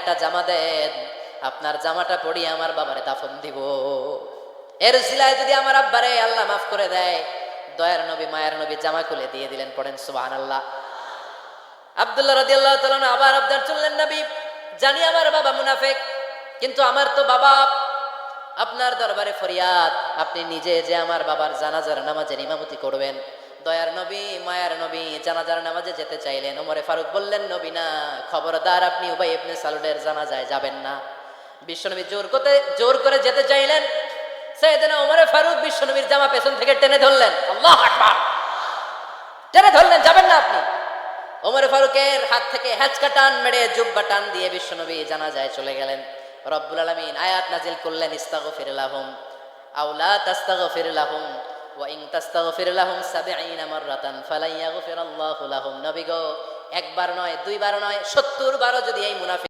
একটা জামা দেন, আপনার জামাটা পরিয়ে আমার বাবারে দাফন দিব। এর উসিলায় যদি আমার আব্বারে আল্লাহ মাফ করে দেয়, দয়ার নবী মায়ের নবী জামা খুলে দিয়ে দিলেন। পড়েন সুবহানাল্লাহ। আব্দুল্লাহ রাদিয়াল্লাহু তাআলা আবার আবদার চললেন, নবী জানি আমার বাবা মুনাফিক, কিন্তু আমার তো বাবা আপনার দরবারে ফরিয়াদ, আপনি নিজে যে আমার বাবার জানাজার নামাজের ইমামতি করবেন। দয়ার নবী মায়ার নবী জানাজার নামাজে যেতে চাইলেন। ওমরে ফারুক বললেন, নবী না, খবরদার আপনি উবাই ইবনে সালুলের জানাজায় যাবেন না। বিশ্বনবী জোর করে যেতে চাইলেন। সাইয়েদনা ওমরে ফারুক বিশ্বনবীর জামা পেছন থেকে টেনে ধরলেন। আল্লাহু আকবার, টেনে ধরলেন, যাবেন না আপনি। ওমরে ফারুকের হাত থেকে হ্যাচকা টান মেরে জুব্বা টান দিয়ে বিশ্বনবী জানাজায় চলে গেলেন। রব্বুল আলামিন আয়াত নাজিল করলেন, ইস্তাগফির লাহুম আও লা তাস্তাগফির লাহুম ওয়া ইন তাস্তাগফির লাহুম ৭০ মাররাতান ফালান ইয়াগফিরাল্লাহু লাহুম। নবী গো, একবার নয় দুইবার নয় ৭০ বারও যদি এই মুনাফিক